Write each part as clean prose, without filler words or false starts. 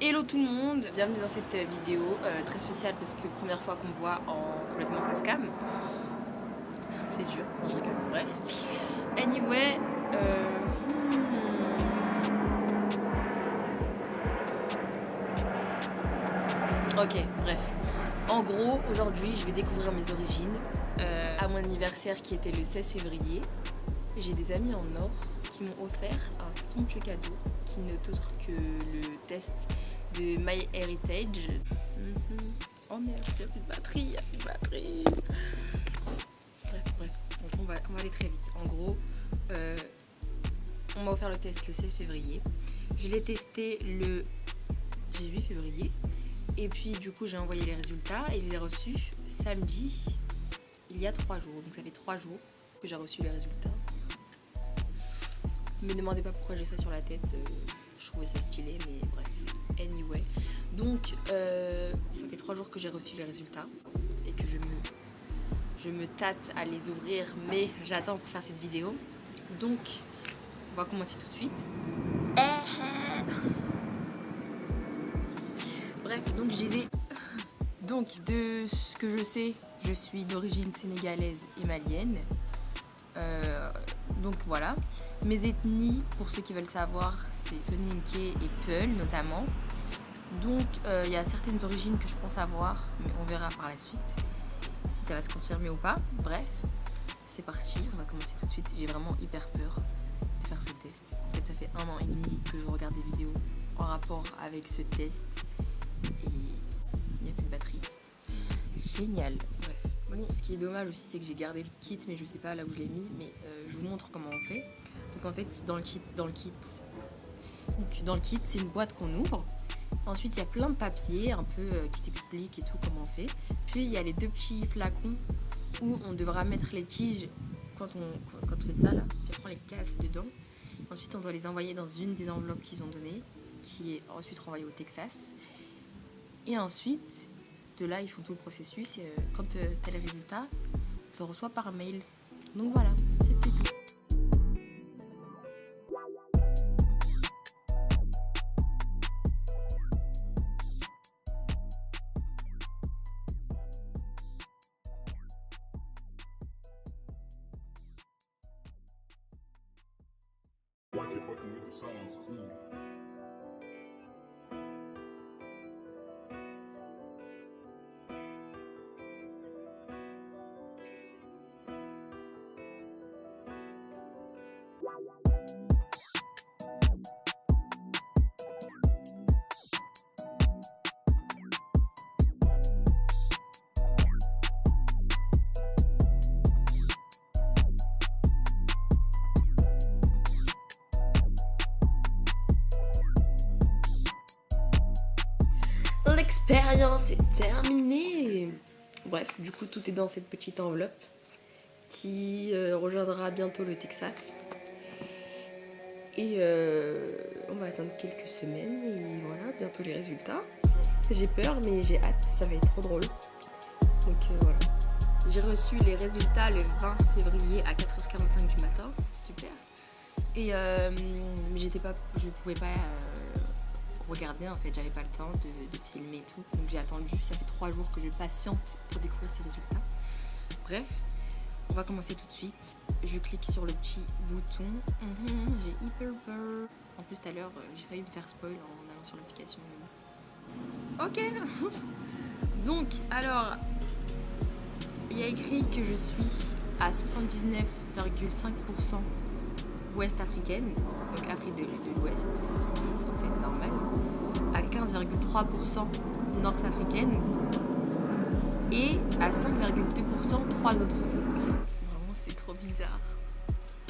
Hello tout le monde, bienvenue dans cette vidéo très spéciale parce que première fois qu'on me voit en complètement face cam. C'est dur, non je rigole, bref. Anyway, ok, bref. En gros, aujourd'hui je vais découvrir mes origines. À mon anniversaire qui était le 16 février, j'ai des amis en or qui m'ont offert un somptueux cadeau qui n'est autre que le test de MyHeritage. Oh merde, il n'y a plus de batterie, Bref, on va aller très vite. En gros, on m'a offert le test le 16 février. Je l'ai testé le 18 février. Et puis du coup j'ai envoyé les résultats et je les ai reçus samedi, il y a 3 jours. Donc ça fait 3 jours que j'ai reçu les résultats. Me demandez pas pourquoi j'ai ça sur la tête, je trouvais ça stylé, mais bref, anyway. Donc ça fait 3 jours que j'ai reçu les résultats et que je me tâte à les ouvrir, mais j'attends pour faire cette vidéo. Donc on va commencer tout de suite. Bref, donc je disais, donc de ce que je sais, je suis d'origine sénégalaise et malienne. Donc voilà. Mes ethnies, pour ceux qui veulent savoir, c'est Soninké et Peul notamment. Donc il y a certaines origines que je pense avoir, mais on verra par la suite si ça va se confirmer ou pas. Bref, c'est parti, on va commencer tout de suite. J'ai vraiment hyper peur de faire ce test. En fait, ça fait 1 an et demi que je regarde des vidéos en rapport avec ce test. Et il n'y a plus de batterie. Génial. Bref. Bon, ce qui est dommage aussi, c'est que j'ai gardé le kit, mais je sais pas là où je l'ai mis. Mais je vous montre comment on fait. Donc en fait, dans le kit, c'est une boîte qu'on ouvre. Ensuite, il y a plein de papiers un peu qui t'expliquent et tout comment on fait. Puis il y a les 2 petits flacons où on devra mettre les tiges quand on fait ça là. Puis après on les casse dedans. Ensuite, on doit les envoyer dans une des enveloppes qu'ils ont données, qui est ensuite renvoyée au Texas. Et ensuite, de là, ils font tout le processus. Et, quand tu as les résultats, tu le reçois par mail. Donc voilà, c'était tout. Like you're fucking with the sounds cool. L'expérience est terminée. Bref, du coup tout est dans cette petite enveloppe qui rejoindra bientôt le Texas. Et on va attendre quelques semaines et voilà, bientôt les résultats. J'ai peur mais j'ai hâte, ça va être trop drôle. Donc voilà. J'ai reçu les résultats le 20 février à 4h45 du matin, super. Et je pouvais pas regarder en fait, j'avais pas le temps de filmer et tout, donc j'ai attendu, ça fait 3 jours que je patiente pour découvrir ces résultats. Bref, on va commencer tout de suite. Je clique sur le petit bouton. J'ai hyper peur. En plus tout à l'heure j'ai failli me faire spoil en allant sur l'application. Ok. Donc alors il y a écrit que je suis à 79,5% ouest africaine, donc Afrique de l'Ouest, qui est censée être normale, à 15,3% nord-africaine et à 5,2% 3 autres. Vraiment, c'est trop bizarre.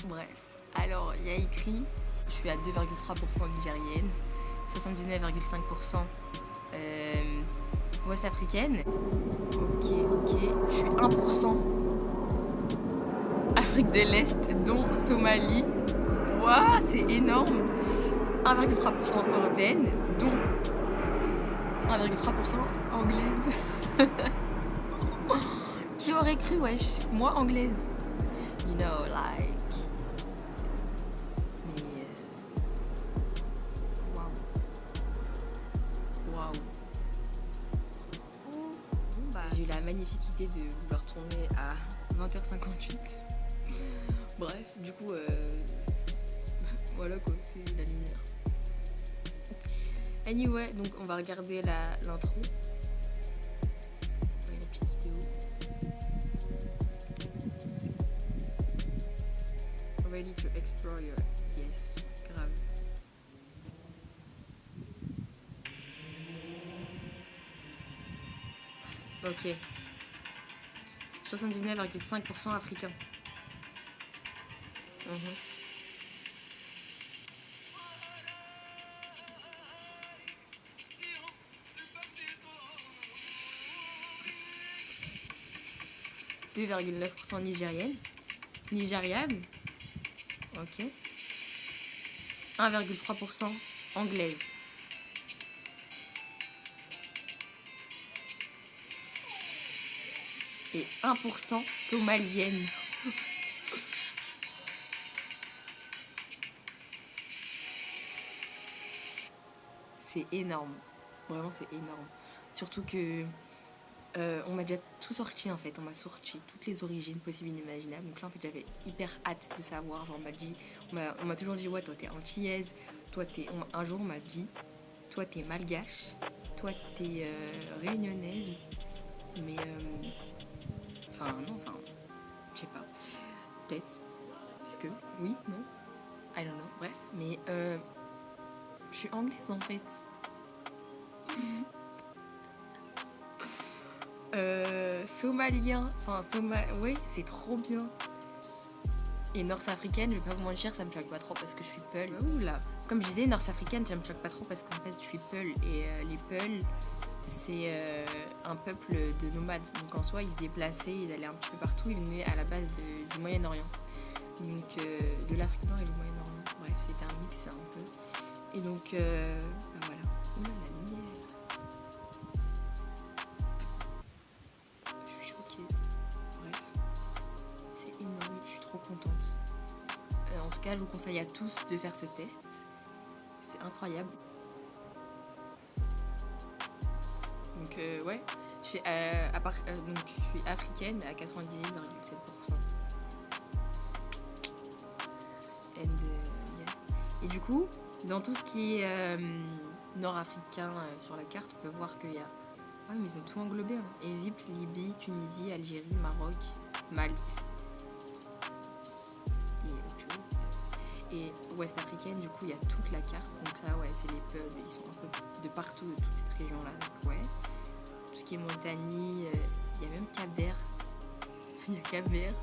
Bref, alors il y a écrit, je suis à 2,3% nigérienne, 79,5% ouest africaine. Ok, je suis 1% Afrique de l'Est, dont Somalie. Waouh, c'est énorme. 1,3% européenne, dont 1,3% anglaise. Qui aurait cru, wesh, moi anglaise. You know, like. Mais waouh. magnifique idée de vouloir tourner à 20h58. Bref, du coup, voilà quoi, c'est la lumière. Anyway, donc on va regarder l'intro. Ouais, la petite vidéo. Ready to explore your... Yes, grave. Ok. 79,5% africains. Mhm. « 2,9% nigérienne. Nigériane. Ok. 1,3% anglaise. Et 1% somalienne. C'est énorme. Vraiment, c'est énorme. Surtout que on m'a déjà tout sorti en fait. On m'a sorti toutes les origines possibles et inimaginables. Donc là, en fait, j'avais hyper hâte de savoir. Genre, on m'a toujours dit, ouais, toi, t'es antillaise. Toi, un jour, on m'a dit, toi, t'es malgache. Toi, t'es réunionnaise. Mais, non, je sais pas. Peut-être. Parce que, oui, non. I don't know. Bref. Mais, je suis anglaise en fait. Somalien, ouais, c'est trop bien. Et nord-africaine, je vais pas vous mentir, ça me choque pas trop parce que je suis Peul. Oula. Comme je disais, nord-africaine, ça me choque pas trop parce qu'en fait, je suis Peul. Et les Peuls, c'est un peuple de nomades. Donc en soi, ils se déplaçaient, ils allaient un petit peu partout. Ils venaient à la base du Moyen-Orient. Donc de l'Afrique Nord et du Moyen-Orient. Bref, c'était un mix un peu. Et donc, voilà. Oula, la lumière. Je suis choquée. Bref, c'est énorme. Je suis trop contente. En tout cas, je vous conseille à tous de faire ce test. C'est incroyable. Donc, ouais. Je suis africaine à 98,7%. And, yeah. Et du coup, dans tout ce qui est nord-africain sur la carte, on peut voir qu'il y a... Ah, mais ils ont tout englobé. Hein. Égypte, Libye, Tunisie, Algérie, Maroc, Malte. Et autre chose. Et ouest africaine, du coup, il y a toute la carte. Donc ça, ouais, c'est les peuples. Ils sont un peu de partout, de toute cette région-là. Donc, ouais. Tout ce qui est Mauritanie, il y a même Cap-Vert. Il y a Cap-Vert.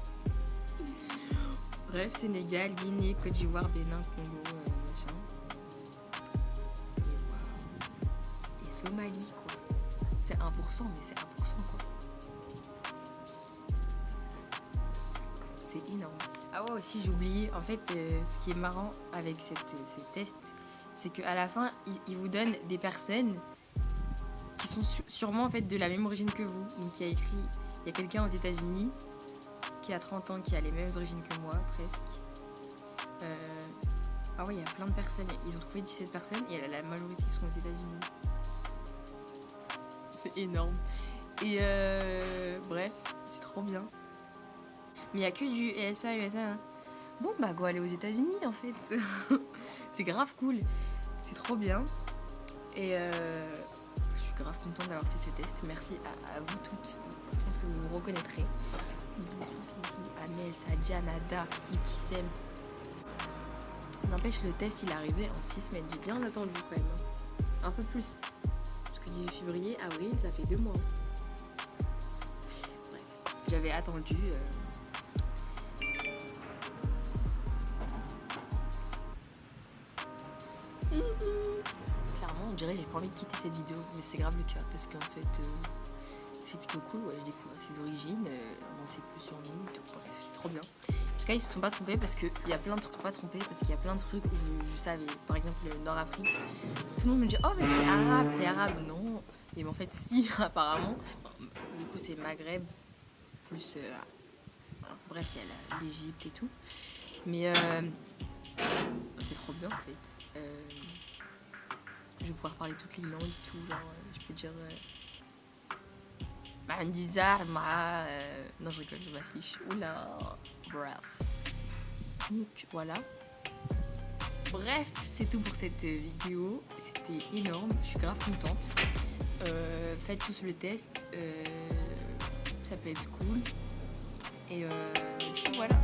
Bref, Sénégal, Guinée, Côte d'Ivoire, Bénin, Congo, machin. Et waouh. Et Somalie, quoi. C'est 1%, mais c'est 1%, quoi. C'est énorme. Ah ouais, aussi, j'ai oublié. En fait, ce qui est marrant avec ce test, c'est qu'à la fin, il vous donne des personnes qui sont sûrement en fait de la même origine que vous. Donc, il y a quelqu'un aux États-Unis qui a 30 ans, qui a les mêmes origines que moi, presque. Ah ouais, il y a plein de personnes. Ils ont trouvé 17 personnes et la majorité sont aux États-Unis. C'est énorme. Et bref, c'est trop bien. Mais il n'y a que du USA. Hein. Bon, bah, go aller aux États-Unis en fait. C'est grave cool. C'est trop bien. Et je suis grave contente d'avoir fait ce test. Merci à vous toutes. Je pense que vous vous reconnaîtrez. Bisous, Amel, Sadia, Nada, Ibtisem. N'empêche, le test il est arrivé en 6 semaines. J'ai bien attendu quand même. Un peu plus. Parce que 18 février, avril, ça fait 2 mois. Bref, j'avais attendu. Clairement, on dirait que j'ai pas envie de quitter cette vidéo. Mais c'est grave le cas. Parce qu'en fait, c'est plutôt cool. Ouais, je découvre ses origines. On en sait plus sur nous. Et tout. Bref, c'est trop bien. En tout cas, ils se sont pas trompés parce qu'il y a plein de trucs. Pas trompés parce qu'il y a plein de trucs où je savais. Par exemple, le Nord-Afrique. Tout le monde me dit, oh, mais t'es arabe. Non. Et ben, en fait, si, apparemment. Du coup, c'est Maghreb. Plus. Bref, il y a l'Égypte et tout. Mais c'est trop bien en fait. Je vais pouvoir parler toutes les langues et tout. Genre, je peux dire عندي زهر مع non je rigole, je m'affiche. Oula, bref. Donc voilà. Bref, c'est tout pour cette vidéo. C'était énorme, je suis grave contente. Faites tous le test, ça peut être cool. Et du coup voilà.